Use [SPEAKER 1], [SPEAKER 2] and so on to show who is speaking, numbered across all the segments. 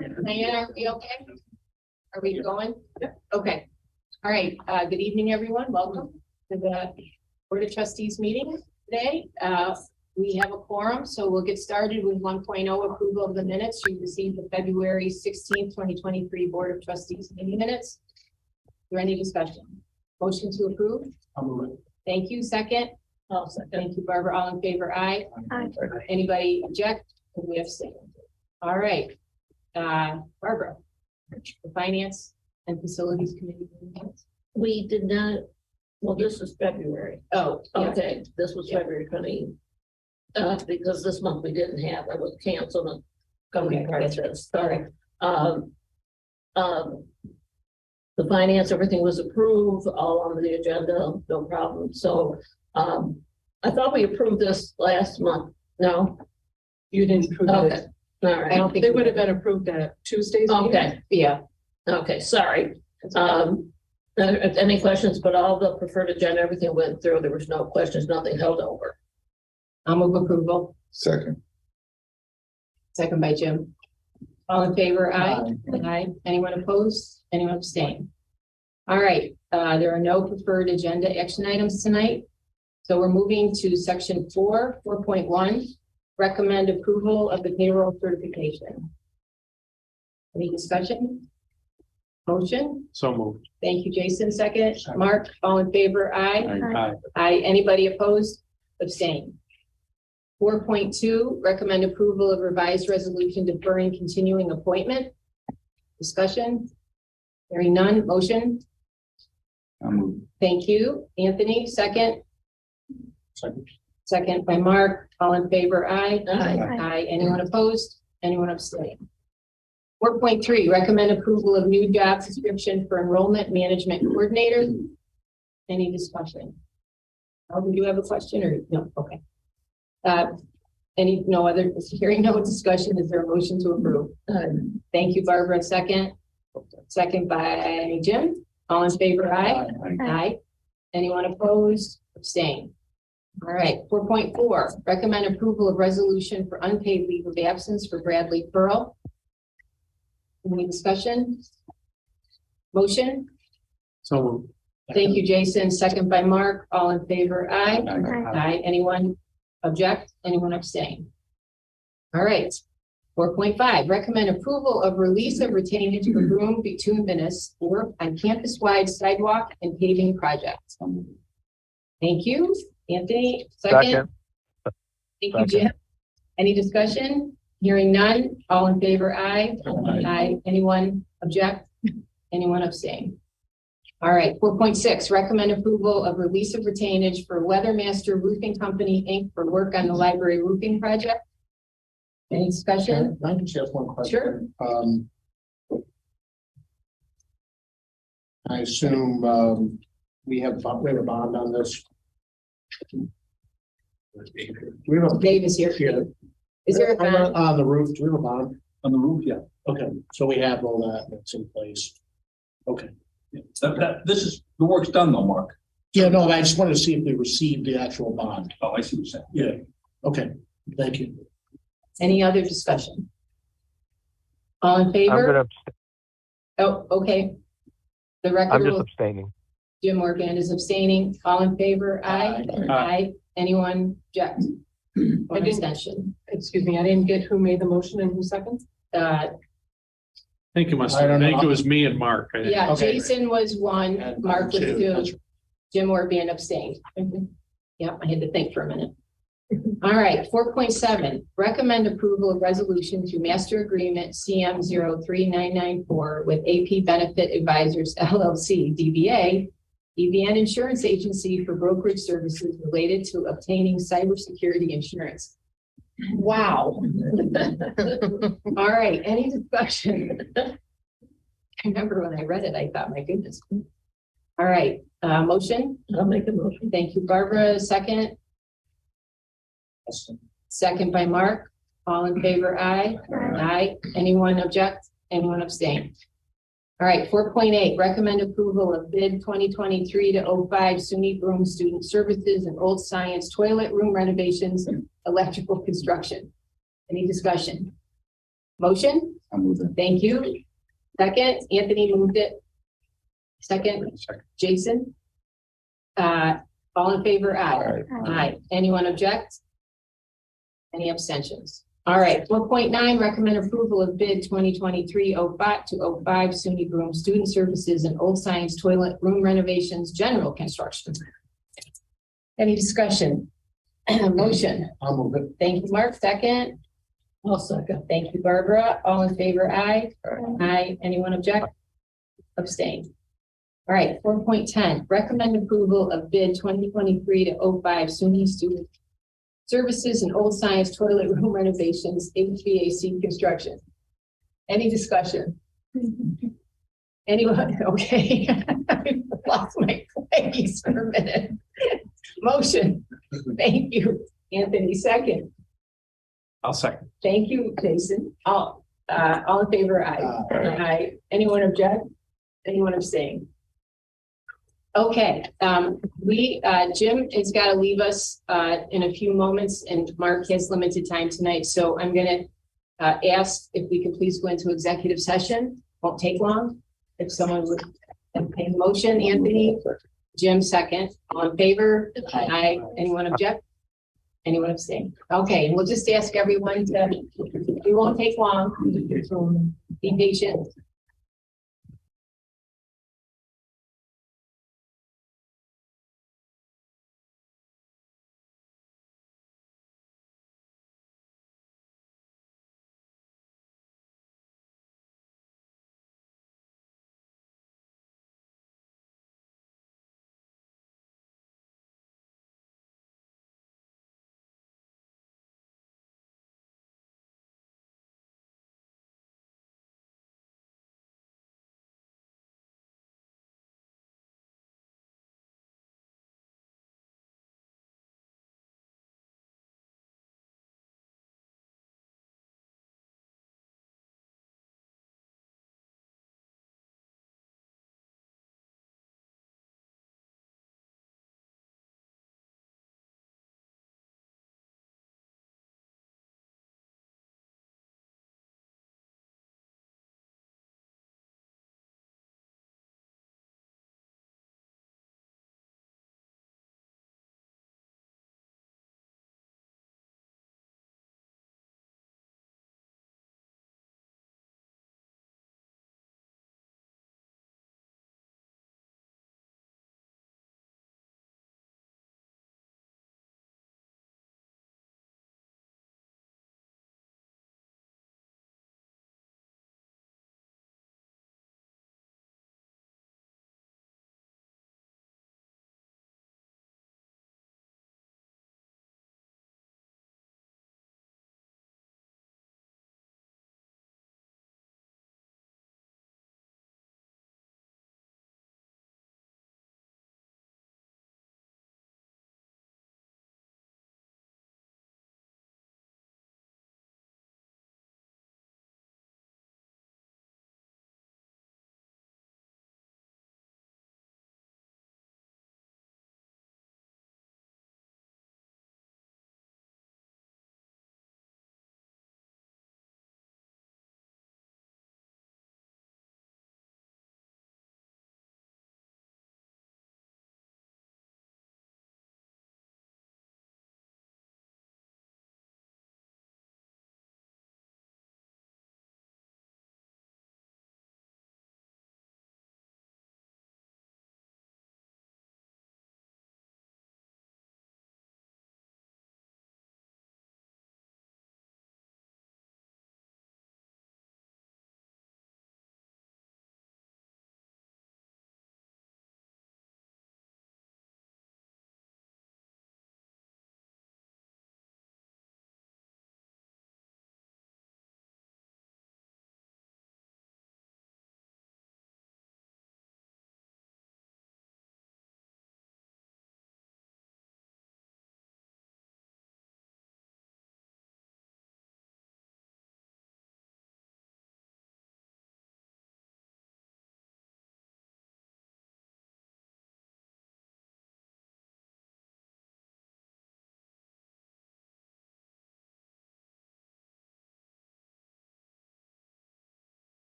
[SPEAKER 1] Diana, are we okay? Are we going? Yep. Okay. All right. Good evening, everyone. Welcome to the Board of Trustees meeting today. We have a quorum, so we'll get started with 1.0 approval of the minutes. You received the February 16th, 2023 Board of Trustees meeting minutes. Is there any discussion? Motion to approve?
[SPEAKER 2] I'll move it.
[SPEAKER 1] Thank you. Second?
[SPEAKER 2] I'll second.
[SPEAKER 1] Thank you, Barbara. All in favor? Aye.
[SPEAKER 2] Aye.
[SPEAKER 1] Anybody object? We abstain. All right. Barbara, the Finance and Facilities Committee.
[SPEAKER 3] We did not, well, this is February.
[SPEAKER 1] Oh, yeah.
[SPEAKER 3] Okay, this was February 20. Because this month we didn't have, it was canceled and gonna be part of this. Sorry. The finance, everything was approved, all on the agenda, no problem. So, I thought we approved this last month. No?
[SPEAKER 2] You didn't approve
[SPEAKER 3] Okay.
[SPEAKER 2] it.
[SPEAKER 3] All
[SPEAKER 1] I
[SPEAKER 3] right.
[SPEAKER 1] don't think
[SPEAKER 2] They would have been approved at Tuesday's meeting.
[SPEAKER 3] Okay.
[SPEAKER 1] Yeah.
[SPEAKER 3] Okay, sorry.
[SPEAKER 1] That's okay.
[SPEAKER 3] If any questions, but all the preferred agenda, everything went through. There was no questions, nothing held over.
[SPEAKER 1] I'll move approval.
[SPEAKER 4] Second.
[SPEAKER 1] Second by Jim. All in favor? Aye.
[SPEAKER 2] Aye.
[SPEAKER 1] Aye. Anyone opposed? Anyone abstain? All right. There are no preferred agenda action items tonight. So we're moving to section 4.1. Recommend approval of the payroll certification. Any discussion? Motion?
[SPEAKER 2] So moved.
[SPEAKER 1] Thank you, Jason. Second. Mark, all in favor? Aye.
[SPEAKER 2] Aye.
[SPEAKER 1] Aye. Anybody opposed? Abstain. 4.2, recommend approval of revised resolution deferring continuing appointment. Discussion? Hearing none. Motion?
[SPEAKER 4] I'll move.
[SPEAKER 1] Thank you. Anthony, second.
[SPEAKER 2] Second.
[SPEAKER 1] Second by Mark. All in favor? Aye.
[SPEAKER 3] Aye.
[SPEAKER 1] Aye. Anyone opposed? Anyone abstain? 4.3, recommend approval of new job description for enrollment management coordinator. Any discussion? Do you have a question or no? Okay. Hearing no discussion, is there a motion to approve? Thank you, Barbara. Second. Second by Jim. All in favor? Aye. Aye. Anyone opposed? Abstain. All right. 4.4, recommend approval of resolution for unpaid leave of absence for Bradley Pearl. Any discussion? Motion?
[SPEAKER 2] So moved.
[SPEAKER 1] Thank you, Jason. Second by Mark. All in favor? Aye. Aye. Anyone object? Anyone abstain? All right. 4.5, recommend approval of release of retainage for Broome bituminous work on campus-wide sidewalk and paving projects. Thank you, Anthony. Second. Thank you, Jim. Any discussion? Hearing none. All in favor? Aye. Aye. Anyone object? Anyone abstain? All right. 4.6, recommend approval of release of retainage for Weathermaster Roofing Company, Inc. for work on the library roofing project. Any discussion?
[SPEAKER 2] I can just one question.
[SPEAKER 1] Sure.
[SPEAKER 2] I assume we have a bond on this. We have a
[SPEAKER 1] Dave is here. Is there a bond?
[SPEAKER 2] on the roof? Do we have a bond on the roof? Yeah. Okay, so we have all that. That's in place. Okay.
[SPEAKER 5] Yeah. This is, the work's done though, Mark.
[SPEAKER 2] Yeah, no, I just wanted to see if we received the actual bond.
[SPEAKER 5] Oh, I see what you're saying.
[SPEAKER 2] Yeah. Okay. Thank you.
[SPEAKER 1] Any other discussion? All in
[SPEAKER 6] I'm
[SPEAKER 1] favor?
[SPEAKER 6] gonna abstain.
[SPEAKER 1] Oh, okay. The
[SPEAKER 6] I'm
[SPEAKER 1] record
[SPEAKER 6] just
[SPEAKER 1] will,
[SPEAKER 6] abstaining.
[SPEAKER 1] Jim Morgan is abstaining. All in favor? Aye. Aye. Anyone object? One abstention.
[SPEAKER 7] Excuse me, I didn't get who made the motion and who second?
[SPEAKER 2] I think it was me and Mark.
[SPEAKER 1] Yeah,
[SPEAKER 2] Okay.
[SPEAKER 1] Jason was one,
[SPEAKER 2] And
[SPEAKER 1] Mark was
[SPEAKER 2] two.
[SPEAKER 1] two,
[SPEAKER 2] That's-
[SPEAKER 1] Jim Morgan abstained. Yeah, I had to think for a minute. All right, 4.7, recommend approval of resolution to master agreement CM 03994 with AP Benefit Advisors LLC, DBA, EVN Insurance Agency for brokerage services related to obtaining cybersecurity insurance. Wow. All right, any discussion? I remember when I read it, I thought, my goodness. All right, motion?
[SPEAKER 3] I'll make a motion.
[SPEAKER 1] Thank you, Barbara. Second? Second by Mark. All in favor? Aye. Aye. Anyone object? Anyone abstain? All right, 4.8, recommend approval of bid 2023-05 SUNY Broome Student Services and Old Science Toilet Room Renovations, Electrical Construction. Any discussion? Motion?
[SPEAKER 4] I'll move it.
[SPEAKER 1] Thank you. Second, Anthony moved it. Second,
[SPEAKER 4] Second.
[SPEAKER 1] Jason. All in favor, aye. Aye. Anyone object? Any abstentions? All right, 4.9, recommend approval of bid 2023-05 to 05 SUNY Broome Student Services and Old Science Toilet Room Renovations, General Construction. Any discussion? Motion.
[SPEAKER 2] I'll move it.
[SPEAKER 1] Thank you, Mark. Second.
[SPEAKER 3] I'll second.
[SPEAKER 1] Thank you, Barbara. All in favor, aye. Aye. Anyone object? Abstain. All right, 4.10, recommend approval of bid 2023 to 05 SUNY Student Services and Old Science Toilet Room Renovations, HVAC construction. Any discussion? Anyone? Okay. I lost my place for a minute. Motion. Thank you, Anthony. Second.
[SPEAKER 5] I'll second.
[SPEAKER 1] Thank you, Jason. All in favor, aye. Aye. Anyone object? Anyone abstain? Okay, Jim has got to leave us in a few moments, and Mark has limited time tonight, so I'm gonna ask if we could please go into executive session. Won't take long. If someone would entertain the motion, Anthony, Jim second. All in favor? Aye. Anyone object? Anyone abstain? Okay, and we'll just ask everyone to, it won't take long. Be patient.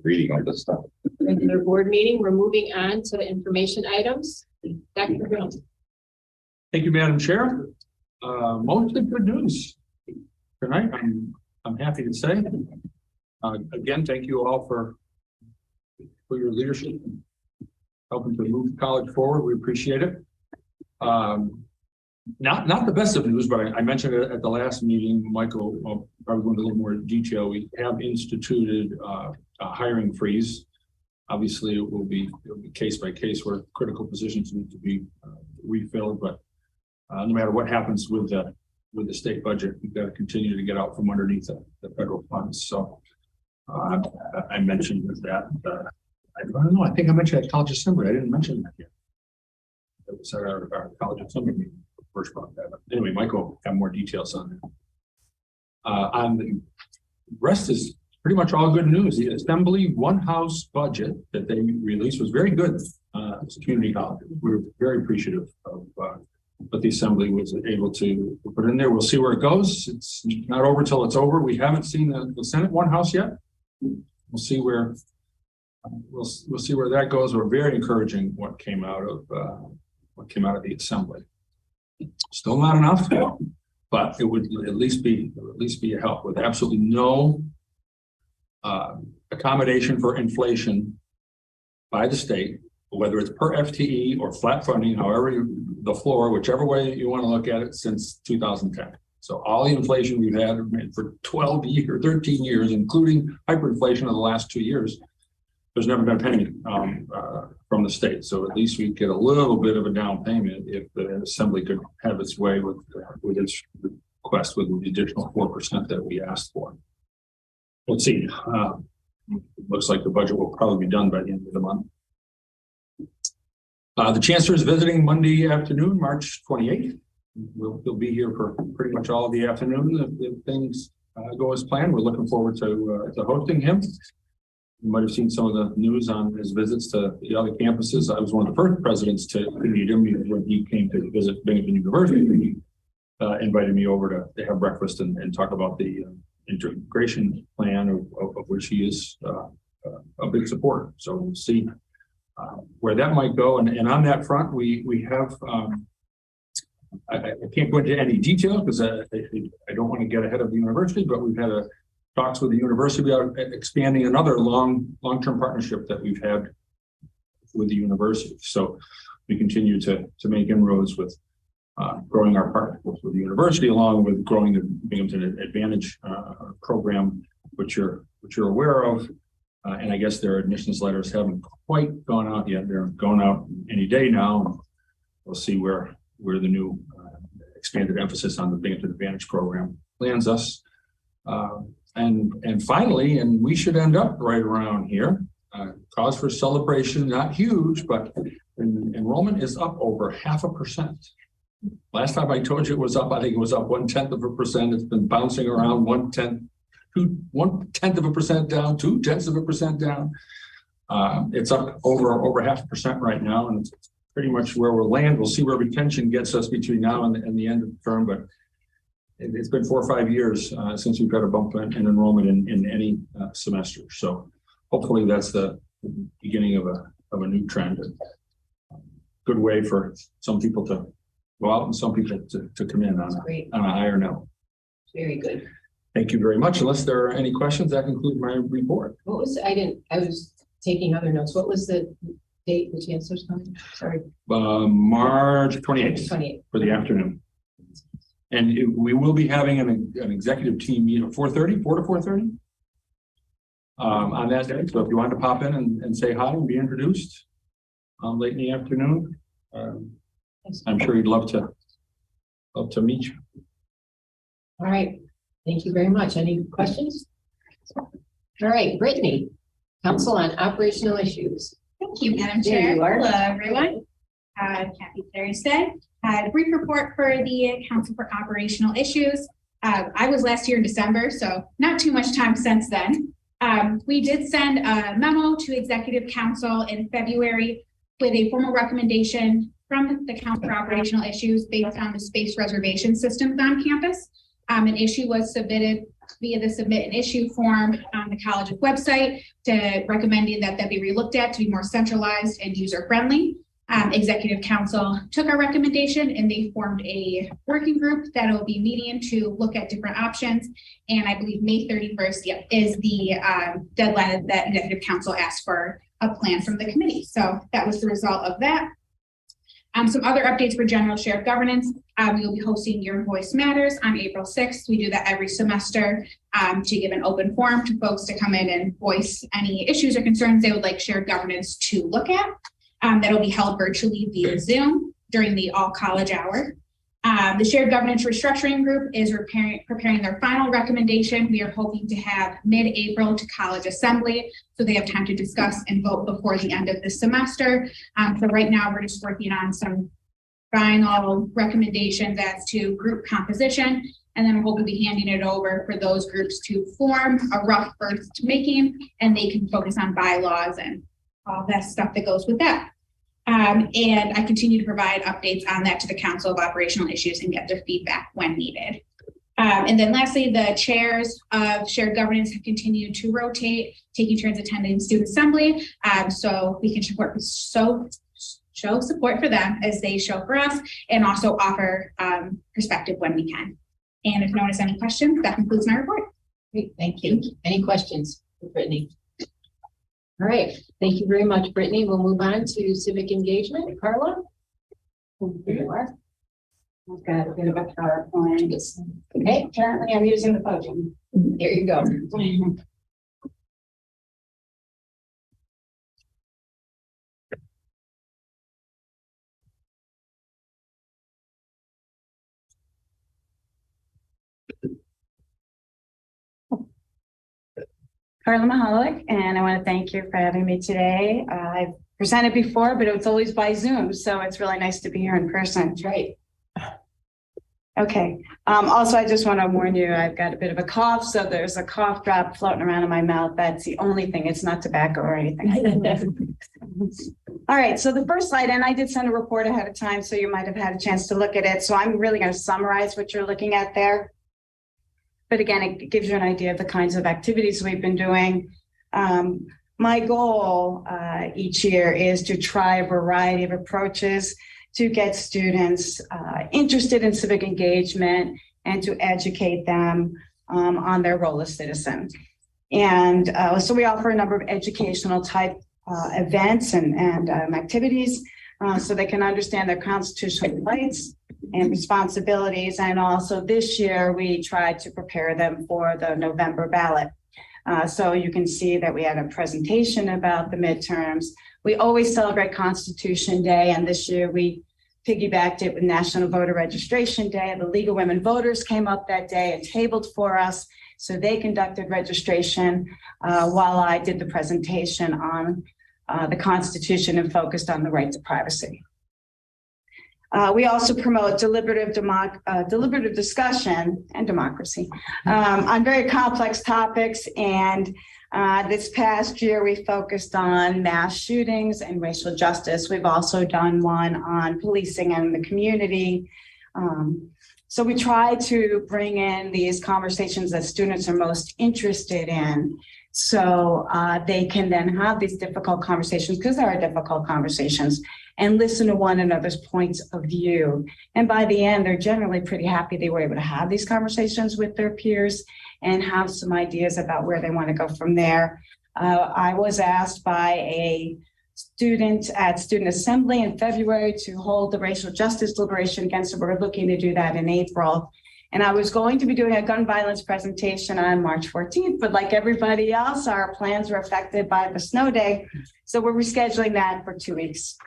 [SPEAKER 4] reading all this stuff.
[SPEAKER 1] Regular board meeting. We're moving on to information items. Dr. Broome.
[SPEAKER 5] Thank you, Madam Chair. Mostly good news tonight. I'm happy to say. Again, thank you all for your leadership and helping to move college forward. We appreciate it. Not the best of news, but I mentioned it at the last meeting. Michael will probably go into a little more detail. We have instituted a hiring freeze. Obviously, it will be case by case where critical positions need to be refilled, but no matter what happens with the state budget, we've got to continue to get out from underneath the federal funds. So I mentioned that. I don't know. I think I mentioned at college assembly. I didn't mention that yet. It was at our college assembly meeting. First brought that up. Anyway, Michael will have more details on that. On the rest is pretty much all good news. The assembly one-house budget that they released was very good. As a community college, we were very appreciative of what the assembly was able to put in there. We'll see where it goes. It's not over till it's over. We haven't seen the Senate one house yet. We'll see where that goes. We're very encouraging what came out of the assembly. Still not enough, but it would at least be a help with absolutely no accommodation for inflation by the state, whether it's per FTE or flat funding, however the floor, whichever way you want to look at it, since 2010. So all the inflation we've had for 12 years, 13 years, including hyperinflation of the last 2 years, there's never been a penny from the state. So at least we get a little bit of a down payment if the assembly could have its way with its request with the additional 4% that we asked for. Let's see. It looks like the budget will probably be done by the end of the month. The chancellor is visiting Monday afternoon, March 28th. He'll be here for pretty much all of the afternoon if things go as planned. We're looking forward to hosting him. You might have seen some of the news on his visits to the other campuses. I was one of the first presidents to meet him when he came to visit Binghamton University. He invited me over to have breakfast and talk about the integration plan of which he is a big supporter. So we'll see where that might go. And on that front, we have, I can't go into any details because I don't want to get ahead of the university, but we've had talks with the university about expanding another long-term partnership that we've had with the university. So we continue to make inroads with growing our partnerships with the university, along with growing the Binghamton Advantage program, which you're aware of. And I guess their admissions letters haven't quite gone out yet. They're going out any day now. We'll see where the new expanded emphasis on the Binghamton Advantage program lands us. And finally, and we should end up right around here, cause for celebration, not huge, but enrollment is up over 0.5%. Last time I told you it was up, I think it was up 0.1%. It's been bouncing around 1/10 of a percent down, 0.2% down. It's up over 0.5% right now, and it's pretty much where we'll land. We'll see where retention gets us between now and the end of the term, but it's been 4 or 5 years since we've had a bump in enrollment in any semester. So hopefully that's the beginning of a new trend. Good way for some people to go out and some people to come in on a higher note.
[SPEAKER 1] Very good.
[SPEAKER 5] Thank you very much. Unless there are any questions, that concludes my report.
[SPEAKER 1] I was taking other notes. What was the date the chancellor's coming? Sorry.
[SPEAKER 5] March 28th
[SPEAKER 1] 28th.
[SPEAKER 5] for the afternoon. And we will be having an executive team meeting at 4 to 4:30 on that day. So if you want to pop in and say hi and be introduced late in the afternoon, I'm sure he'd love to meet you.
[SPEAKER 1] All right. Thank you very much. Any questions? All right, Brittany, Council on Operational Issues.
[SPEAKER 6] Thank you, Madam
[SPEAKER 1] There
[SPEAKER 6] Chair.
[SPEAKER 1] you are.
[SPEAKER 6] Hello, everyone. Happy Thursday. A brief report for the Council for Operational Issues. I was last year in December, so not too much time since then. We did send a memo to Executive Council in February with a formal recommendation from the Council for Operational Issues based on the space reservation systems on campus. An issue was submitted via the submit an issue form on the college's website to recommending that be relooked at to be more centralized and user friendly. Executive Council took our recommendation and they formed a working group that will be meeting to look at different options. And I believe May 31st is the deadline that Executive Council asked for a plan from the committee. So that was the result of that. Some other updates for general shared governance. We will be hosting Your Voice Matters on April 6th. We do that every semester to give an open forum to folks to come in and voice any issues or concerns they would like shared governance to look at. That'll be held virtually via Zoom during the all college hour. The shared governance restructuring group is preparing their final recommendation. We are hoping to have mid-April to college assembly, so they have time to discuss and vote before the end of the semester. So right now we're just working on some final recommendations as to group composition, and then we'll be handing it over for those groups to form a rough first making, and they can focus on bylaws and all that stuff that goes with that. And I continue to provide updates on that to the Council of Operational Issues and get their feedback when needed. And then lastly, the chairs of shared governance have continued to rotate, taking turns attending student assembly. So we can show support for them as they show for us, and also offer perspective when we can. And if no one has any questions, that concludes my report.
[SPEAKER 1] Great, thank you. Any questions for Brittany? All right, thank you very much, Brittany. We'll move on to civic engagement. Carla? There you are.
[SPEAKER 8] I've got a bit of a PowerPoint.
[SPEAKER 1] Okay,
[SPEAKER 8] Currently, I'm using the podium.
[SPEAKER 1] there you go.
[SPEAKER 8] Carla Mahalik, and I want to thank you for having me today. I've presented before, but it's always by Zoom, so it's really nice to be here in person.
[SPEAKER 1] That's right.
[SPEAKER 8] Okay. Also, I just want to warn you, I've got a bit of a cough, so there's a cough drop floating around in my mouth. That's the only thing. It's not tobacco or anything. All right. So the first slide, and I did send a report ahead of time, so you might have had a chance to look at it. So I'm really going to summarize what you're looking at there. But again, it gives you an idea of the kinds of activities we've been doing. My goal each year is to try a variety of approaches to get students interested in civic engagement and to educate them on their role as citizen. And so we offer a number of educational type events and activities so they can understand their constitutional rights and responsibilities. And also this year, we tried to prepare them for the November ballot. So you can see that we had a presentation about the midterms. We always celebrate Constitution Day, and this year we piggybacked it with National Voter Registration Day. The League of Women Voters came up that day and tabled for us. So they conducted registration while I did the presentation on the Constitution and focused on the right to privacy. We also promote deliberative discussion and democracy on very complex topics. And this past year, we focused on mass shootings and racial justice. We've also done one on policing and the community. So we try to bring in these conversations that students are most interested in, so they can then have these difficult conversations, because there are difficult conversations, and listen to one another's points of view. And by the end, they're generally pretty happy they were able to have these conversations with their peers and have some ideas about where they want to go from there. I was asked by a student at Student Assembly in February to hold the racial justice deliberation again, so we're looking to do that in April. And I was going to be doing a gun violence presentation on March 14th, but like everybody else, our plans were affected by the snow day. So we're rescheduling that for 2 weeks,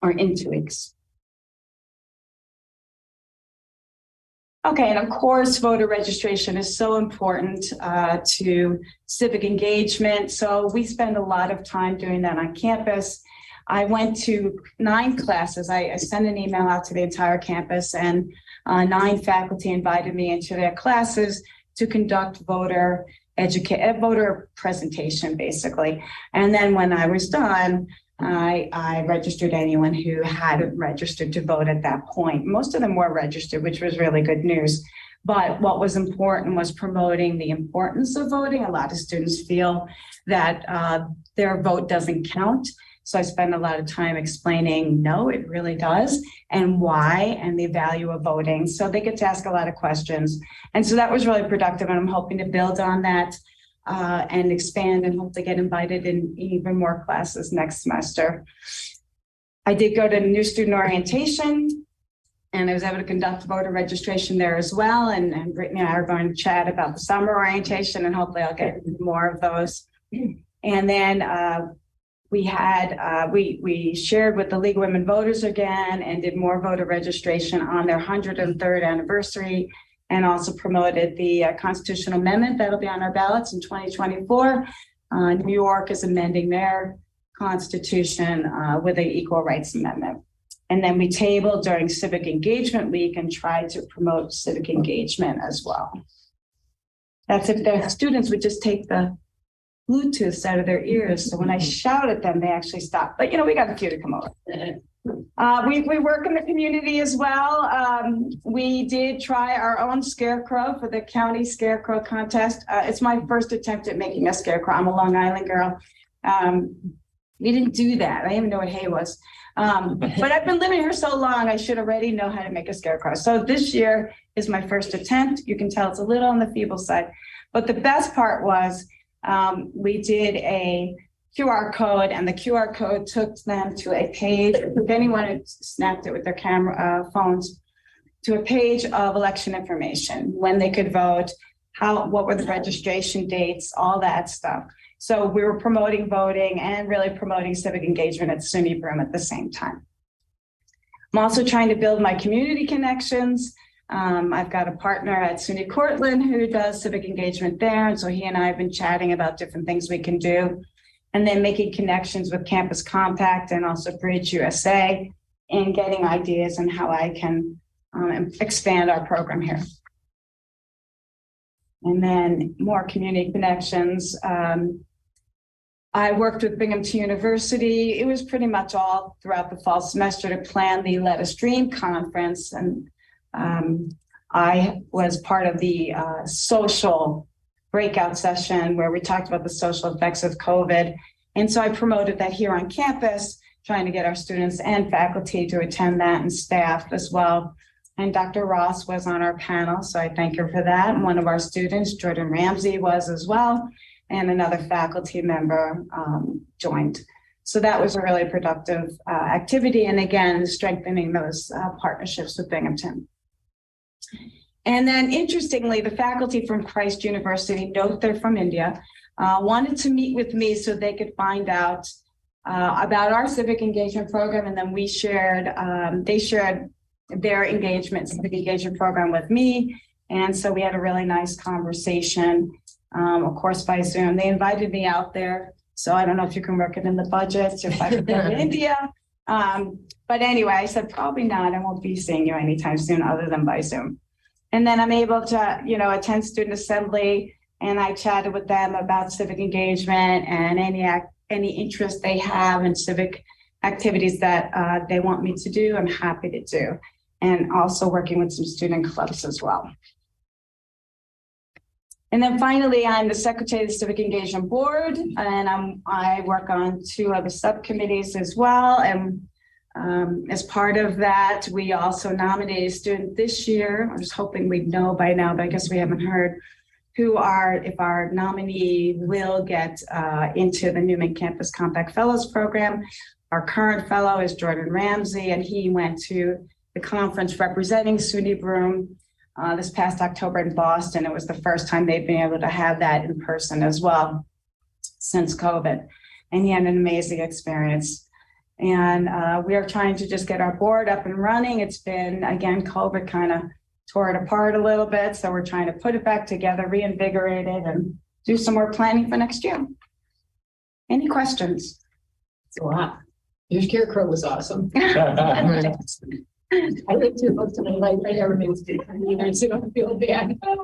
[SPEAKER 8] or in 2 weeks. Okay, and of course, voter registration is so important to civic engagement. So we spend a lot of time doing that on campus. I went to 9 classes. I sent an email out to the entire campus, and 9 faculty invited me into their classes to conduct voter presentation, basically. And then when I was done, I registered anyone who hadn't registered to vote at that point. Most of them were registered, which was really good news. But what was important was promoting the importance of voting. A lot of students feel that their vote doesn't count. So I spend a lot of time explaining, no, it really does, and why, and the value of voting. So they get to ask a lot of questions. And so that was really productive, and I'm hoping to build on that and expand and hopefully get invited in even more classes next semester. I did go to new student orientation, and I was able to conduct voter registration there as well. And Brittany and I are going to chat about the summer orientation, and hopefully I'll get more of those. And then we shared with the League of Women Voters again and did more voter registration on their 103rd anniversary, and also promoted the constitutional amendment that'll be on our ballots in 2024. New York is amending their constitution with an equal rights amendment. And then we tabled during Civic Engagement Week and tried to promote civic engagement as well. That's if the students would just take the Bluetooth out of their ears. So when I shout at them, they actually stop. But, we got a few to come over. We work in the community as well. We did try our own scarecrow for the county scarecrow contest. It's my first attempt at making a scarecrow. I'm a Long Island girl. We didn't do that. I didn't even know what hay was. But I've been living here so long, I should already know how to make a scarecrow. So this year is my first attempt. You can tell it's a little on the feeble side. But the best part was we did a QR code, and the QR code took them to a page, if anyone had snapped it with their camera phones, to a page of election information, when they could vote, what were the registration dates, all that stuff. So we were promoting voting and really promoting civic engagement at SUNY Broome at the same time. I'm also trying to build my community connections. I've got a partner at SUNY Cortland who does civic engagement there. And so he and I have been chatting about different things we can do. And then making connections with Campus Compact and also Bridge USA, and getting ideas on how I can expand our program here. And then more community connections. I worked with Binghamton University. It was pretty much all throughout the fall semester to plan the Let Us Dream conference. And I was part of the social breakout session where we talked about the social effects of COVID. And so I promoted that here on campus, trying to get our students and faculty to attend that, and staff as well. And Dr. Ross was on our panel, so I thank her for that. And one of our students, Jordan Ramsey, was as well. And another faculty member joined. So that was a really productive activity. And again, strengthening those partnerships with Binghamton. And then interestingly, the faculty from Christ University, note they're from India, wanted to meet with me so they could find out about our civic engagement program. And then we shared, they shared their civic engagement program with me. And so we had a really nice conversation, of course, by Zoom. They invited me out there. So I don't know if you can work it in the budget, if I could go to India. But anyway, I said, probably not. I won't be seeing you anytime soon other than by Zoom. And then I'm able to, attend student assembly, and I chatted with them about civic engagement and any interest they have in civic activities that they want me to do. I'm happy to do. And also working with some student clubs as well. And then finally, I'm the secretary of the Civic Engagement Board, and I work on 2 other subcommittees as well. And as part of that, we also nominated a student this year. I was hoping we'd know by now, but I guess we haven't heard, if our nominee will get into the Newman Campus Compact Fellows Program. Our current fellow is Jordan Ramsey, and he went to the conference representing SUNY Broome this past October in Boston. It was the first time they'd been able to have that in person as well since COVID. And he had an amazing experience. And we are trying to just get our board up and running. It's been, again, COVID kind of tore it apart a little bit. So we're trying to put it back together, reinvigorate it, and do some more planning for next year. Any questions?
[SPEAKER 1] It's a lot. Your scarecrow was awesome. I lived too close to my life. I never made it either, so don't feel bad.
[SPEAKER 8] Oh,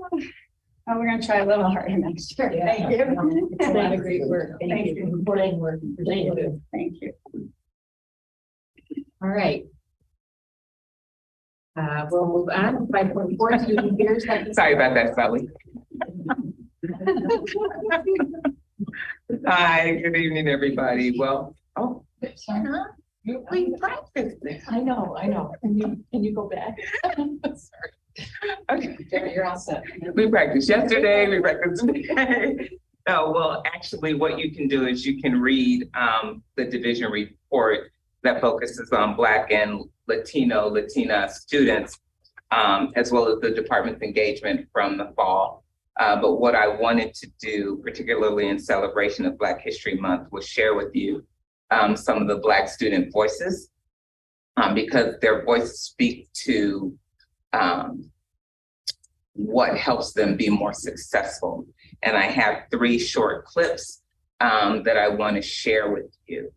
[SPEAKER 8] we're going to try a little harder next year.
[SPEAKER 1] Yeah.
[SPEAKER 8] Thank you.
[SPEAKER 1] It's a lot of great work.
[SPEAKER 8] Thank you.
[SPEAKER 1] Important work. Thank you.
[SPEAKER 8] Thank you.
[SPEAKER 1] All right. We'll move on. 5.4, student peers.
[SPEAKER 9] Sorry about that, Sally. Hi, good evening, everybody. Well, oh, we practiced this.
[SPEAKER 7] I know. Can you go back?
[SPEAKER 9] Okay.
[SPEAKER 7] You're all set.
[SPEAKER 9] We practiced yesterday, we practiced today. Oh, well, actually, what you can do is you can read the division report that focuses on Black and Latina students, as well as the department's engagement from the fall. But what I wanted to do, particularly in celebration of Black History Month, was share with you some of the Black student voices, because their voices speak to what helps them be more successful. And I have 3 short clips that I want to share with you.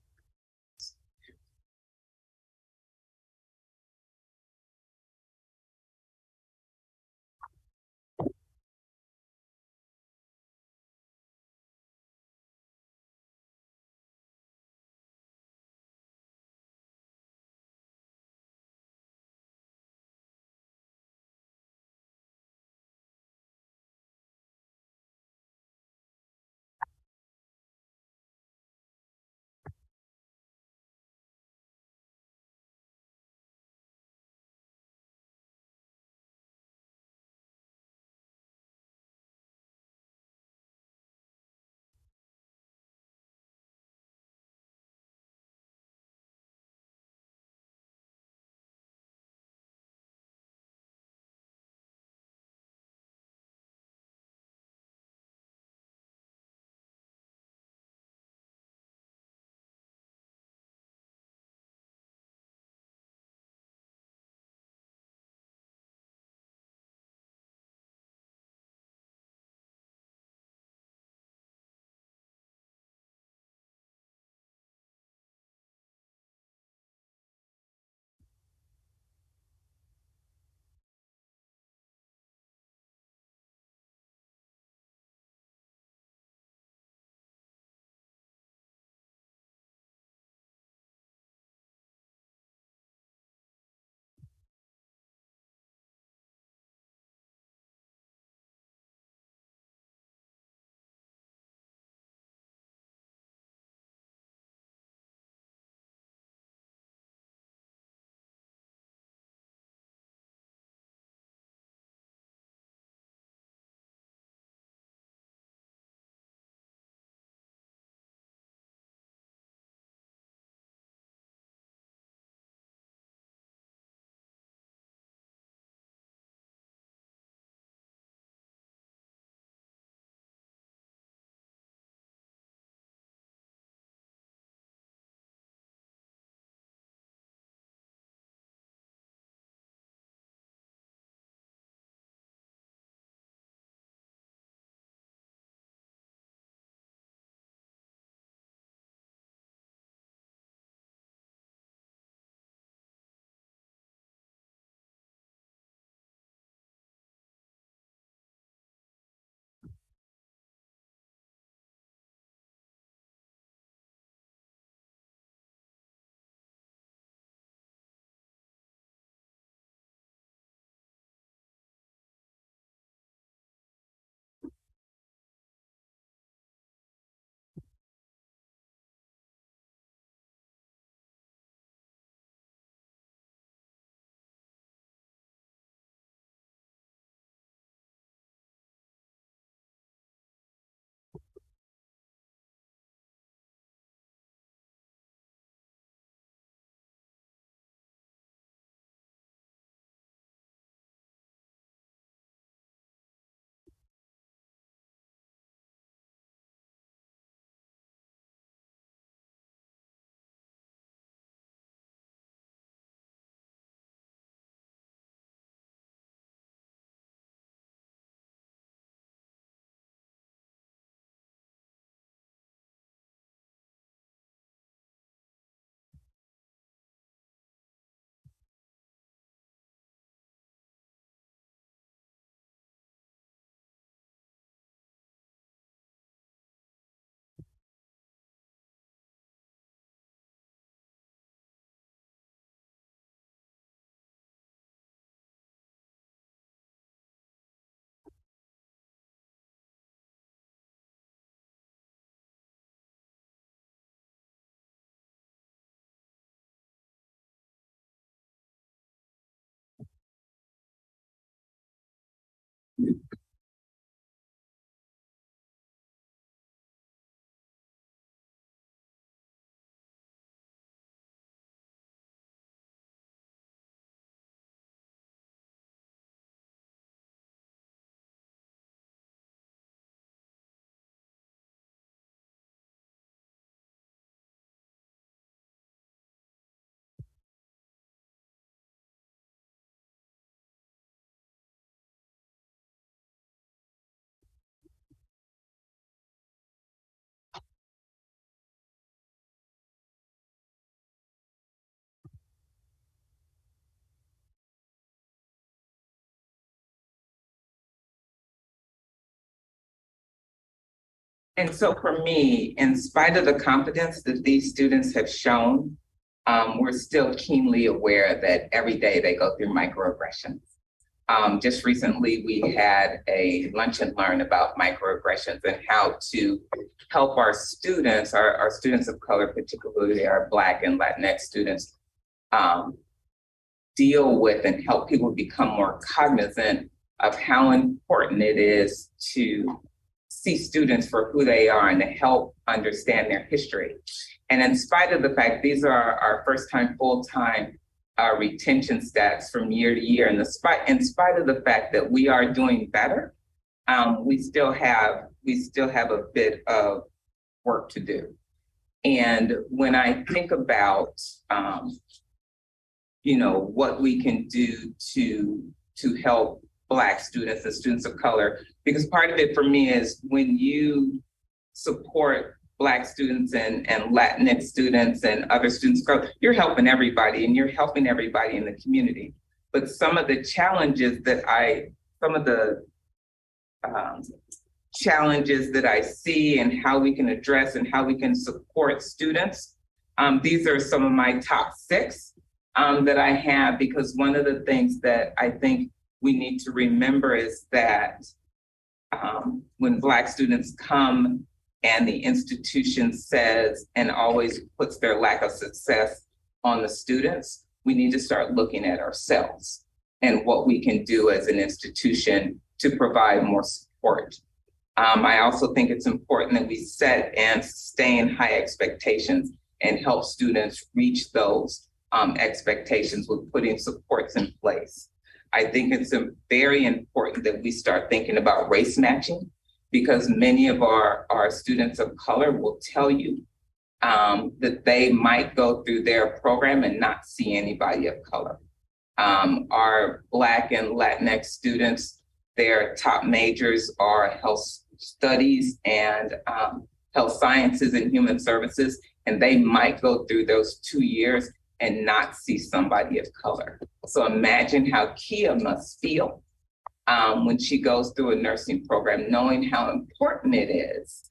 [SPEAKER 9] And so for me, in spite of the confidence that these students have shown, we're still keenly aware that every day they go through microaggressions. Just recently, we had a lunch and learn about microaggressions and how to help our students, our students of color, particularly our Black and Latinx students, deal with and help people become more cognizant of how important it is to see students for who they are and to help understand their history. And in spite of the fact these are our first time full-time retention stats from year to year, and in spite of the fact that we are doing better, we still have a bit of work to do. And when I think about what we can do to help Black students and students of color, because part of it for me is when you support Black students and Latinx students and other students, you're helping everybody and you're helping everybody in the community. But some of the challenges that I see and how we can address and how we can support students, these are some of my top 6 that I have, because one of the things that I think we need to remember is that when Black students come and the institution says and always puts their lack of success on the students, we need to start looking at ourselves and what we can do as an institution to provide more support. I also think it's important that we set and sustain high expectations and help students reach those expectations with putting supports in place. I think it's very important that we start thinking about race matching, because many of our students of color will tell you that they might go through their program and not see anybody of color. Our Black and Latinx students, their top majors are health studies and health sciences and human services, and they might go through those 2 years and not see somebody of color. So imagine how Kia must feel when she goes through a nursing program, knowing how important it is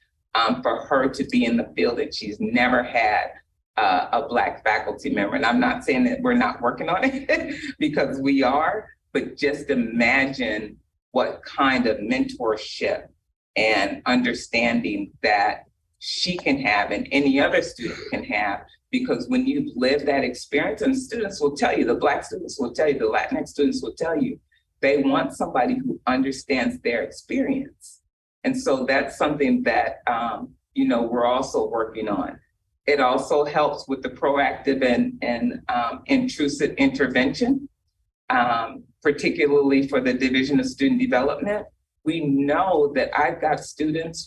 [SPEAKER 9] for her to be in the field that she's never had a Black faculty member. And I'm not saying that we're not working on it because we are, but just imagine what kind of mentorship and understanding that she can have and any other student can have. Because when you've lived that experience, and students will tell you, the Black students will tell you, the Latinx students will tell you, they want somebody who understands their experience. And so that's something that, we're also working on. It also helps with the proactive and intrusive intervention, particularly for the Division of Student Development. We know that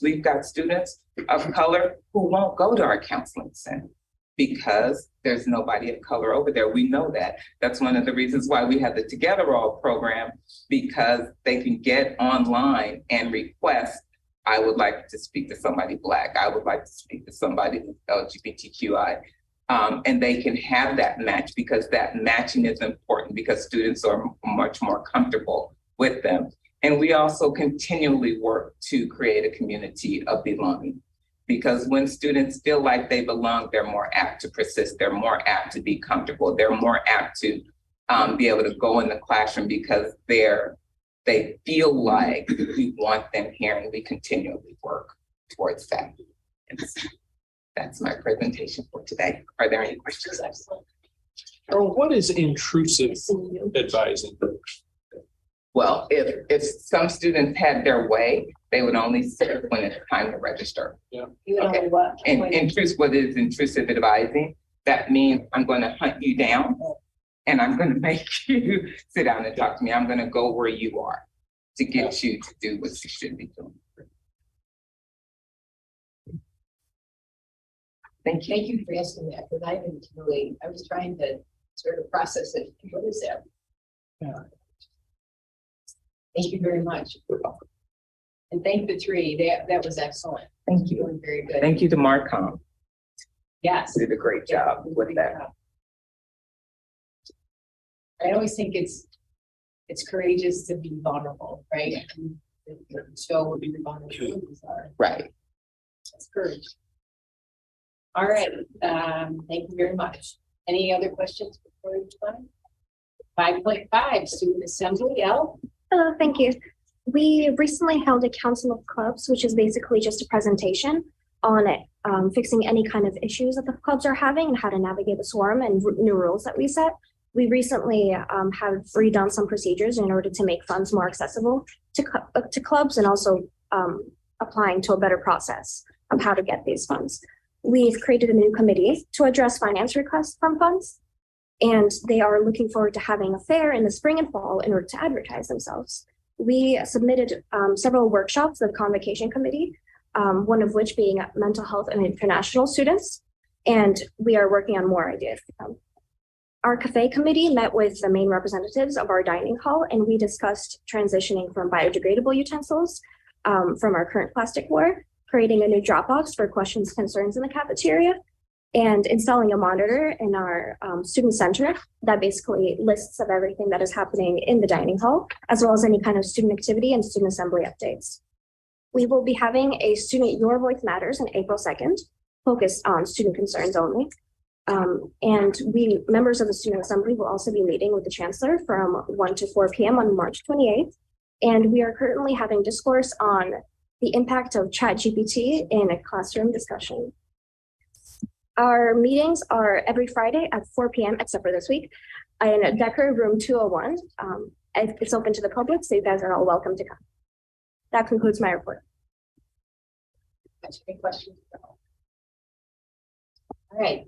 [SPEAKER 9] we've got students of color who won't go to our counseling center because there's nobody of color over there. We know that. That's one of the reasons why we have the Together All program, because they can get online and request, I would like to speak to somebody Black. I would like to speak to somebody LGBTQI. And they can have that match, because that matching is important, because students are much more comfortable with them. And we also continually work to create a community of belonging, because when students feel like they belong, they're more apt to persist. They're more apt to be comfortable. They're more apt to be able to go in the classroom because they feel like we want them here, and we continually work towards that. And that's my presentation for today. Are there any questions?
[SPEAKER 2] Earl, what is intrusive advising?
[SPEAKER 9] Well, if some students had their way, they would only sit when it's time to register.
[SPEAKER 2] Yeah.
[SPEAKER 9] Okay. And what is intrusive advising? That means I'm going to hunt you down and I'm going to make you sit down and talk to me. I'm going to go where you are to get you to do what you should be doing. Thank you.
[SPEAKER 1] Thank you for asking that, because I was trying to sort of process it. What is that?
[SPEAKER 2] Yeah.
[SPEAKER 1] Thank you very much. And thank the 3. That was excellent.
[SPEAKER 9] Thank you.
[SPEAKER 1] Doing very good.
[SPEAKER 9] Thank you to Marcom.
[SPEAKER 1] Yes.
[SPEAKER 9] Did a great job with that.
[SPEAKER 1] I always think it's courageous to be vulnerable, right? And show what your vulnerabilities are.
[SPEAKER 9] Right.
[SPEAKER 1] That's courage. All right, thank you very much. Any other questions before we move on? 5.5, student assembly, Elle.
[SPEAKER 10] Hello, thank you. We recently held a Council of Clubs, which is basically just a presentation on fixing any kind of issues that the clubs are having and how to navigate the swarm and new rules that we set. We recently have redone some procedures in order to make funds more accessible to clubs, and also applying to a better process of how to get these funds. We've created a new committee to address finance requests from funds, and they are looking forward to having a fair in the spring and fall in order to advertise themselves. We submitted several workshops to the convocation committee, one of which being mental health and international students, and we are working on more ideas. Our cafe committee met with the main representatives of our dining hall, and we discussed transitioning from biodegradable utensils from our current plasticware, creating a new Dropbox for questions, concerns in the cafeteria, and installing a monitor in our student center that basically lists of everything that is happening in the dining hall, as well as any kind of student activity and student assembly updates. We will be having a student Your Voice Matters on April 2nd, focused on student concerns only. And we, members of the Student Assembly, will also be meeting with the Chancellor from 1 to 4 p.m. on March 28th. And we are currently having discourse on the impact of ChatGPT in a classroom discussion. Our meetings are every Friday at 4 p.m. except for this week in Decker Room 201. It's open to the public, so you guys are all welcome to come. That concludes my report.
[SPEAKER 1] Any questions? All right,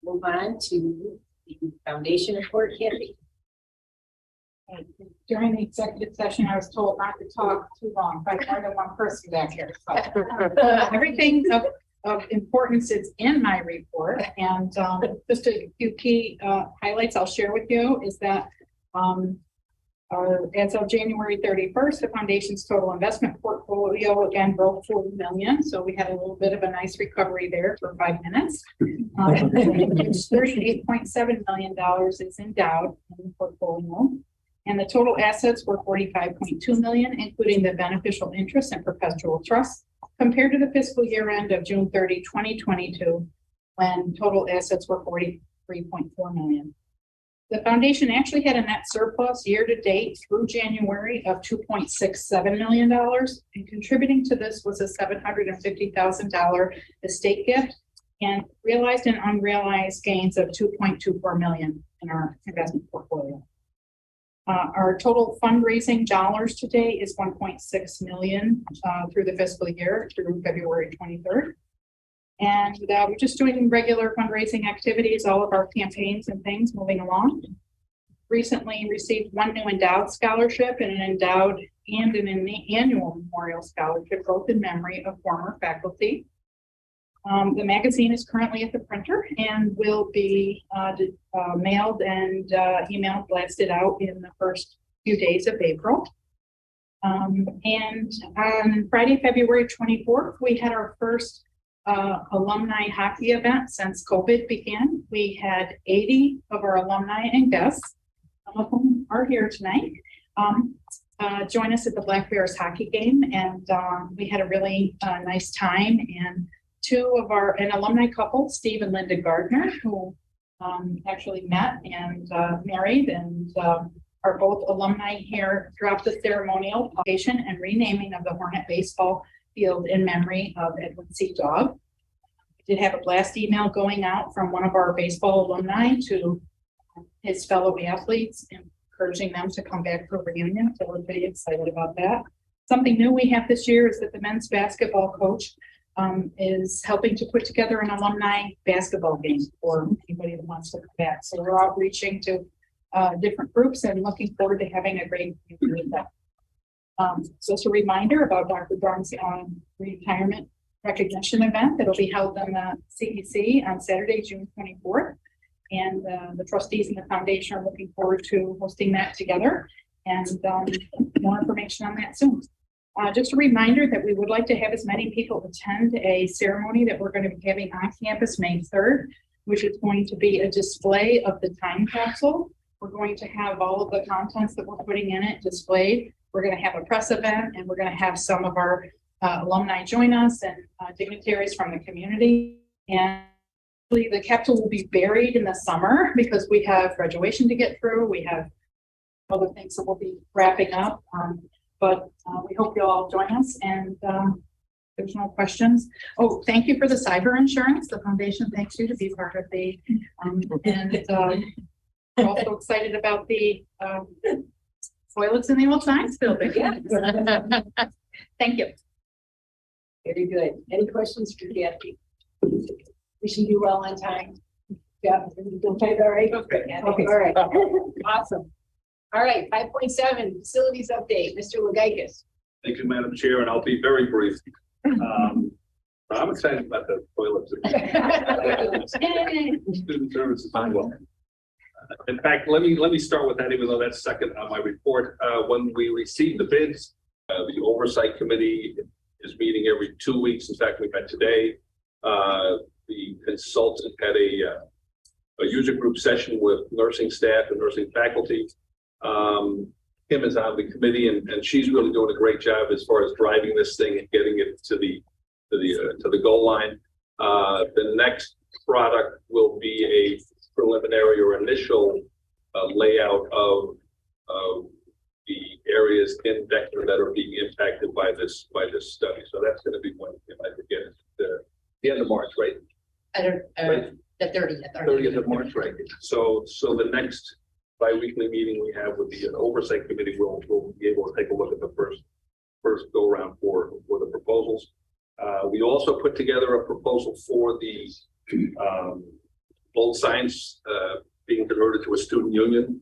[SPEAKER 1] move on to the foundation report, Candy.
[SPEAKER 7] During the executive session, I was told not to talk too long by more than one person back here. So everything of importance is in my report, and just a few key highlights I'll share with you is that as of January 31st, the foundation's total investment portfolio again broke 40 million. So we had a little bit of a nice recovery there for 5 minutes. $38.7 million is endowed in the portfolio. And the total assets were 45.2 million, including the beneficial interest and perpetual trust, compared to the fiscal year end of June 30, 2022, when total assets were 43.4 million. The foundation actually had a net surplus year to date through January of $2.67 million, and contributing to this was a $750,000 estate gift and realized and unrealized gains of $2.24 million in our investment portfolio. Our total fundraising dollars today is 1.6 million through the fiscal year through February 23rd. And we're just doing regular fundraising activities, all of our campaigns and things moving along. Recently received one new endowed scholarship and an endowed and an annual memorial scholarship, both in memory of former faculty. The magazine is currently at the printer and will be mailed and emailed, blasted out in the first few days of April. And on Friday, February 24th, we had our first alumni hockey event since COVID began. We had 80 of our alumni and guests, some of whom are here tonight, join us at the Black Bears hockey game. And we had a really nice time. And an alumni couple, Steve and Linda Gardner, who actually met and married and are both alumni here, dropped the ceremonial publication and renaming of the Hornet baseball field in memory of Edwin C. Dog. We did have a blast email going out from one of our baseball alumni to his fellow athletes, encouraging them to come back for a reunion. So we're pretty excited about that. Something new we have this year is that the men's basketball coach is helping to put together an alumni basketball game for anybody that wants to come back. So we're outreaching to different groups and looking forward to having a great year with that. Just a reminder about Dr. Barnes' retirement recognition event that'll be held in the CEC on Saturday, June 24th. And the trustees and the foundation are looking forward to hosting that together, and more information on that soon. Just a reminder that we would like to have as many people attend a ceremony that we're going to be having on campus May 3rd, which is going to be a display of the time capsule. We're going to have all of the contents that we're putting in it displayed. We're going to have a press event, and we're going to have some of our alumni join us and dignitaries from the community. And the capsule will be buried in the summer because we have graduation to get through. We have other things that we'll be wrapping up. But we hope you'll all join us, and there's no questions. Oh, thank you for the cyber insurance. The foundation thanks you to be part of the, we're also excited about the toilets in the old science building. Thank you.
[SPEAKER 1] Very good. Any questions for Kathy? Wishing you well on time. Yeah, okay, all right. Okay, all right. Awesome. All right, 5.7, facilities update, Mr. Legakis.
[SPEAKER 11] Thank you, Madam Chair, and I'll be very brief. I'm excited about the toilets. Student services as well. In fact, let me start with that, even though that's second on my report. When we received the bids, the oversight committee is meeting every 2 weeks. In fact, we met today. The consultant had a user group session with nursing staff and nursing faculty. Kim is on the committee, and she's really doing a great job as far as driving this thing and getting it to the goal line. The next product will be a preliminary or initial layout of the areas in Decker that are being impacted by this study. So that's going to be when, if I forget, the end of March, right?
[SPEAKER 1] The 30th.
[SPEAKER 11] 30th of March, right? So the next bi-weekly meeting we have with the oversight committee will be able to take a look at the first go around for the proposals. We also put together a proposal for the old science being converted to a student union.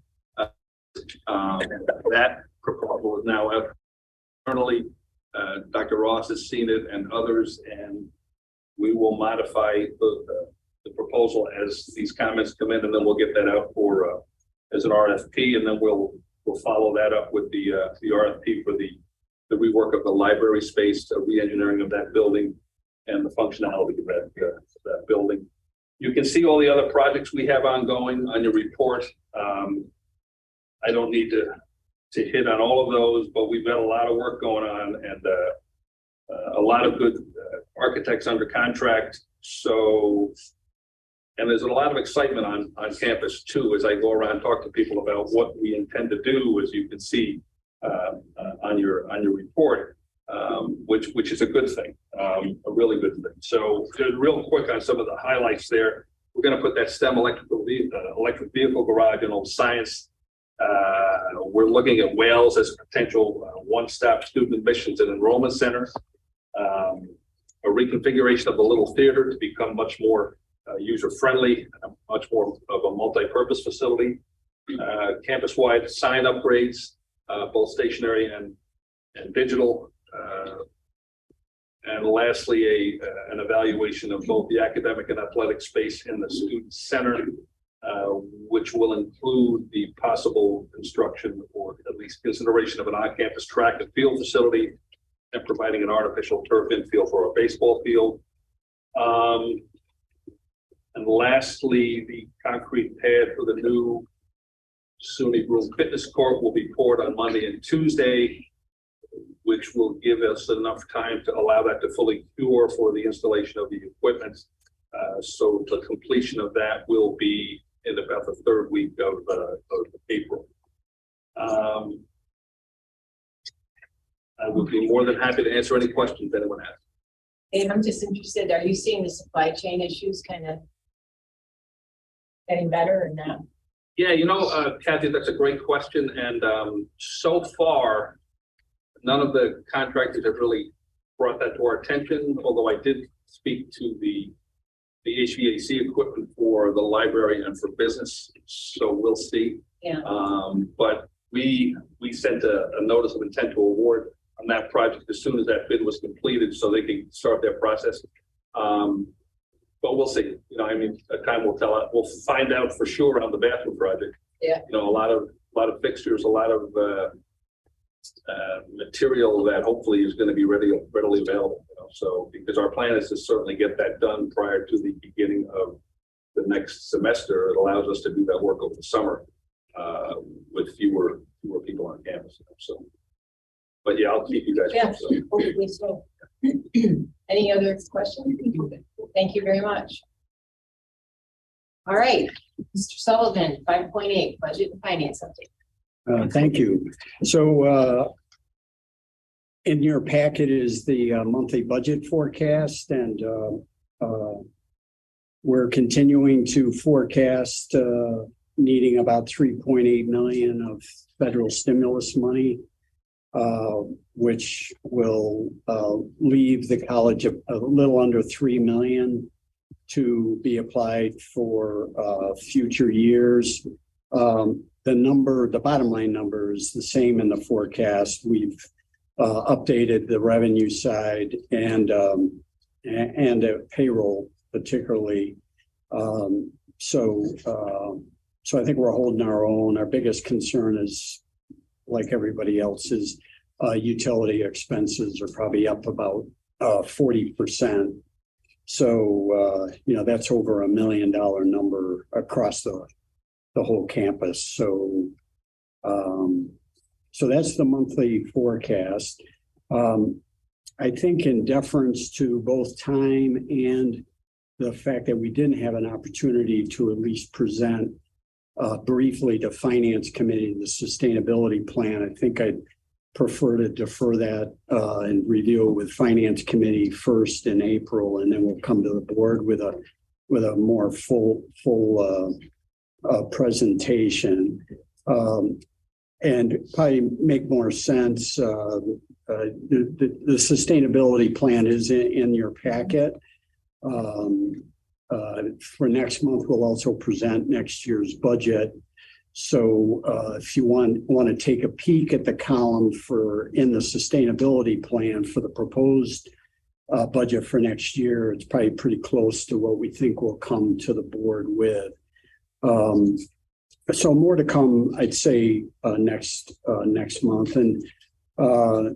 [SPEAKER 11] That proposal is now out internally. Dr. Ross has seen it and others, and we will modify the proposal as these comments come in, and then we'll get that out for as an RFP, and then we'll follow that up with the RFP for the rework of the library space, the re-engineering of that building, and the functionality of that building. You can see all the other projects we have ongoing on your report. I don't need to hit on all of those, but we've got a lot of work going on and a lot of good architects under contract. So, and there's a lot of excitement on campus too, as I go around and talk to people about what we intend to do, as you can see on your report, which is a good thing, a really good thing. So just real quick on some of the highlights there. We're going to put that STEM electric vehicle garage in Old Science. We're looking at Wales as a potential one-stop student admissions and enrollment center. A reconfiguration of the little theater to become much more user-friendly, much more of a multi-purpose facility. Campus-wide sign upgrades, both stationary and digital. And lastly, an evaluation of both the academic and athletic space in the student center, which will include the possible construction or at least consideration of an on-campus track and field facility and providing an artificial turf infield for a baseball field. And lastly, the concrete pad for the new SUNY Broome fitness court will be poured on Monday and Tuesday, which will give us enough time to allow that to fully cure for the installation of the equipment. So the completion of that will be in about the third week of April. I would be more than happy to answer any questions anyone has.
[SPEAKER 1] Hey, I'm just interested, are you seeing the supply chain issues kind of getting better or not?
[SPEAKER 11] Yeah, Kathy, that's a great question. And so far, none of the contractors have really brought that to our attention, although I did speak to the HVAC equipment for the library and for business. So we'll see.
[SPEAKER 1] Yeah.
[SPEAKER 11] But we sent a notice of intent to award on that project as soon as that bid was completed so they can start their process. But we'll see. Time will tell. We'll find out for sure on the bathroom project.
[SPEAKER 1] Yeah.
[SPEAKER 11] A lot of fixtures, a lot of material that hopefully is going to be readily available. So because our plan is to certainly get that done prior to the beginning of the next semester, it allows us to do that work over the summer with fewer people on campus. So But yeah, I'll keep you guys
[SPEAKER 1] Yeah,
[SPEAKER 11] posted.
[SPEAKER 1] hopefully so. Any other questions? Thank you very much. All right, Mr. Sullivan, 5.8, budget and finance update.
[SPEAKER 12] Thank you. So in your packet is the monthly budget forecast, and we're continuing to forecast needing about 3.8 million of federal stimulus money, which will leave the college a little under 3 million to be applied for future years. The bottom line number is the same in the forecast. We've updated the revenue side and payroll particularly. So I think we're holding our own. Our biggest concern is, like everybody else's, utility expenses are probably up about 40%. So that's over $1 million number across the whole campus. So that's the monthly forecast. I think in deference to both time and the fact that we didn't have an opportunity to at least present briefly to Finance Committee the sustainability plan, I think I'd prefer to defer that and review it with Finance Committee first in April, and then we'll come to the board with a more full presentation, and probably make more sense. The sustainability plan is in your packet. For next month, we'll also present next year's budget. So if you want to take a peek at the column in the sustainability plan for the proposed budget for next year, it's probably pretty close to what we think we'll come to the board with. So more to come, I'd say, next month. And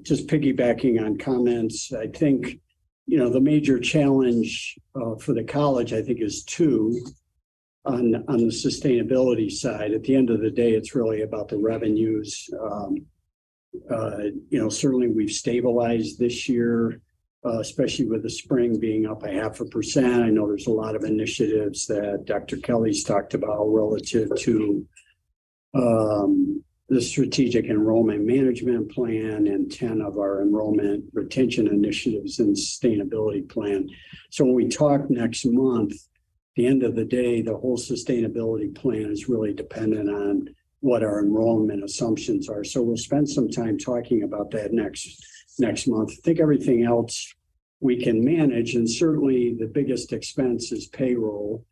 [SPEAKER 12] just piggybacking on comments, I think, the major challenge for the college, I think, is two. On the sustainability side, at the end of the day, it's really about the revenues. Certainly we've stabilized this year, especially with the spring being up 0.5%. I know there's a lot of initiatives that Dr. Kelly's talked about relative to the strategic enrollment management plan and 10 of our enrollment retention initiatives in the sustainability plan. So when we talk next month, at the end of the day, the whole sustainability plan is really dependent on what our enrollment assumptions are. So we'll spend some time talking about that next month. I think everything else we can manage, and certainly the biggest expense is payroll,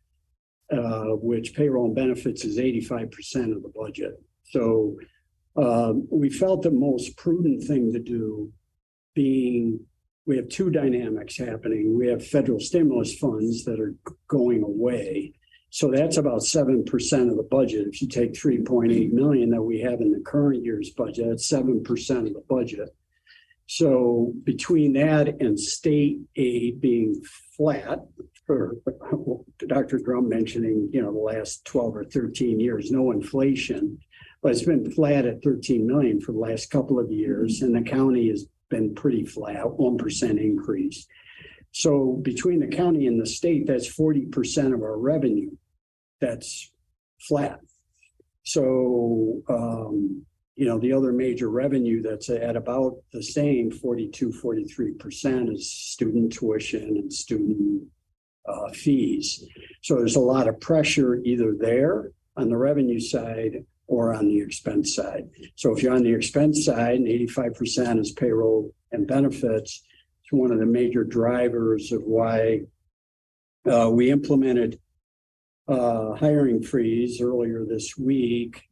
[SPEAKER 12] which payroll and benefits is 85% of the budget. So we felt the most prudent thing to do being, we have two dynamics happening. We have federal stimulus funds that are going away. So that's about 7% of the budget. If you take 3.8 million that we have in the current year's budget, that's 7% of the budget. So between that and state aid being flat, for Dr. Drum mentioning, the last 12 or 13 years, no inflation, but it's been flat at 13 million for the last couple of years, and the county has been pretty flat, 1% increase. So between the county and the state, that's 40% of our revenue that's flat. So, the other major revenue that's at about the same 43% is student tuition and student fees. So there's a lot of pressure either there on the revenue side or on the expense side. So if you're on the expense side and 85% is payroll and benefits, it's one of the major drivers of why we implemented hiring freeze earlier this week.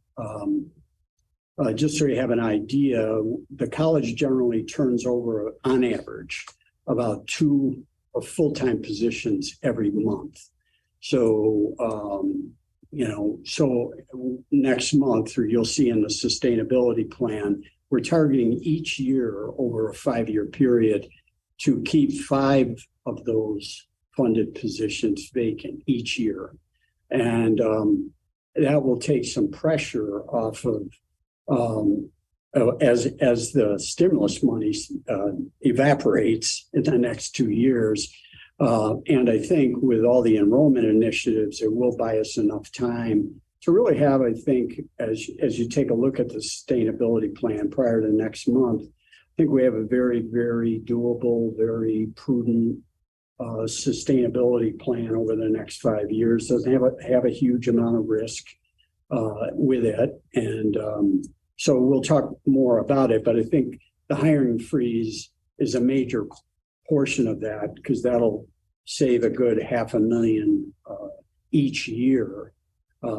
[SPEAKER 12] Just so you have an idea, the college generally turns over, on average, about 2 full-time positions every month. So, so next month, or you'll see in the sustainability plan, we're targeting each year over a 5-year period to keep 5 of those funded positions vacant each year. And that will take some pressure off of as the stimulus money evaporates in the next 2 years. And I think with all the enrollment initiatives, it will buy us enough time to really have, I think, as you take a look at the sustainability plan prior to next month, I think we have a very, very doable, very prudent sustainability plan over the next 5 years. Doesn't have a huge amount of risk with it. And so we'll talk more about it, but I think the hiring freeze is a major portion of that because that'll save a good $500,000 each year.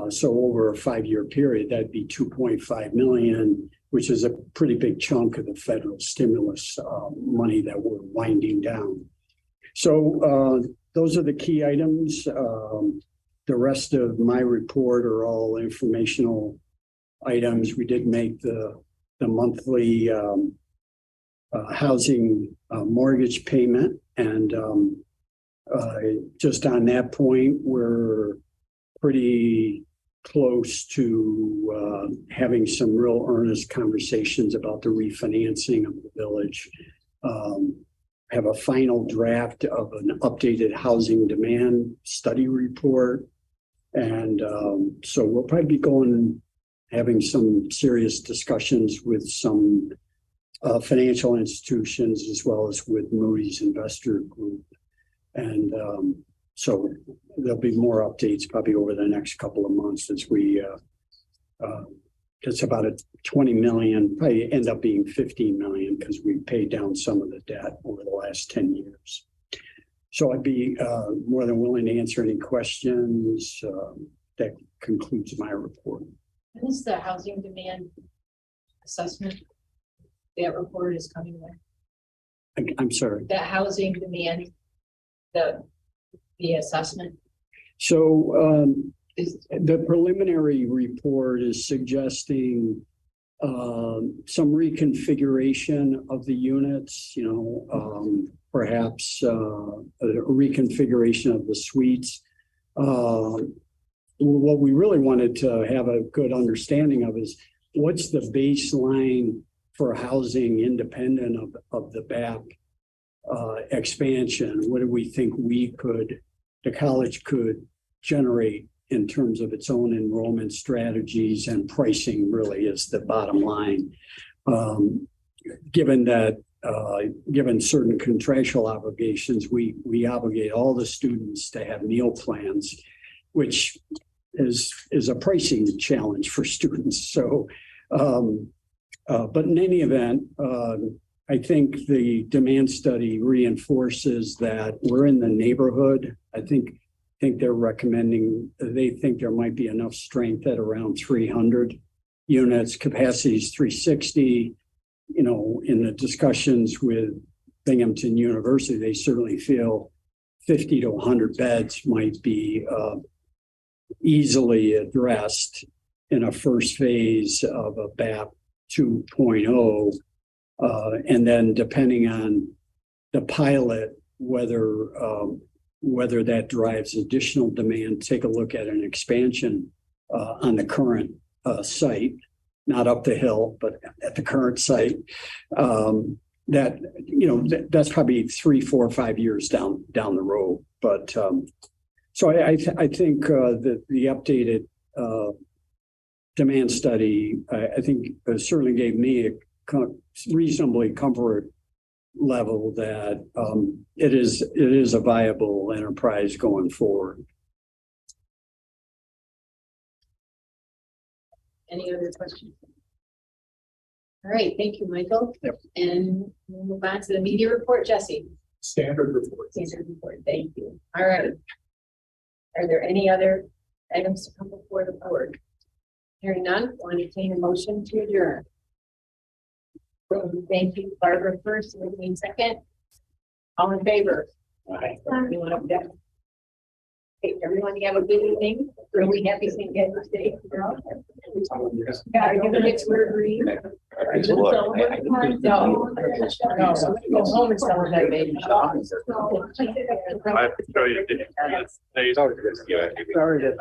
[SPEAKER 12] So over a 5-year period, that'd be $2.5 million, which is a pretty big chunk of the federal stimulus money that we're winding down. So those are the key items. The rest of my report are all informational items. We did make the monthly housing mortgage payment. And just on that point, we're pretty close to having some real earnest conversations about the refinancing of the village. Have a final draft of an updated housing demand study report. And so we'll probably be having some serious discussions with some financial institutions as well as with Moody's Investor Group. And so there'll be more updates probably over the next couple of months as we, it's about a 20 million, probably end up being 15 million because we paid down some of the debt over the last 10 years. So I'd be more than willing to answer any questions. That concludes my report.
[SPEAKER 1] When is the housing demand assessment? That report is coming there.
[SPEAKER 12] I'm sorry.
[SPEAKER 1] The housing demand, the assessment.
[SPEAKER 12] So the preliminary report is suggesting some reconfiguration of the units, perhaps a reconfiguration of the suites. What we really wanted to have a good understanding of is what's the baseline for housing independent of the BAP expansion? What do we think the college could generate in terms of its own enrollment strategies, and pricing really is the bottom line. Given certain contractual obligations, we obligate all the students to have meal plans, which is a pricing challenge for students. So, but in any event, I think the demand study reinforces that we're in the neighborhood. I think they're recommending, they think there might be enough strength at around 300 units. Capacity is 360. In the discussions with Binghamton University, they certainly feel 50 to 100 beds might be easily addressed in a first phase of a BAP 2.0. And then depending on the pilot, whether that drives additional demand, take a look at an expansion on the current site, not up the hill, but at the current site. That's probably 3, 4, 5 years down the road. But so I think that the updated demand study, I think certainly gave me a reasonably comfort level that it is a viable enterprise going forward.
[SPEAKER 1] Any other questions? All right, thank you, Michael.
[SPEAKER 2] Yep.
[SPEAKER 1] And we'll move on to the media report, Jesse.
[SPEAKER 2] Standard report.
[SPEAKER 1] Standard report, thank you. All right. Are there any other items to come before the board? Hearing none, I'll entertain a motion to adjourn. Thank you, Barbara first, Whitney second. All in favor?
[SPEAKER 2] Aye.
[SPEAKER 1] Anyone object? Okay, everyone, you have a good evening. Really happy to get this day. Yeah, are you gonna get to agree? No, go home and celebrate, baby.
[SPEAKER 11] I have to show you.
[SPEAKER 2] Sorry.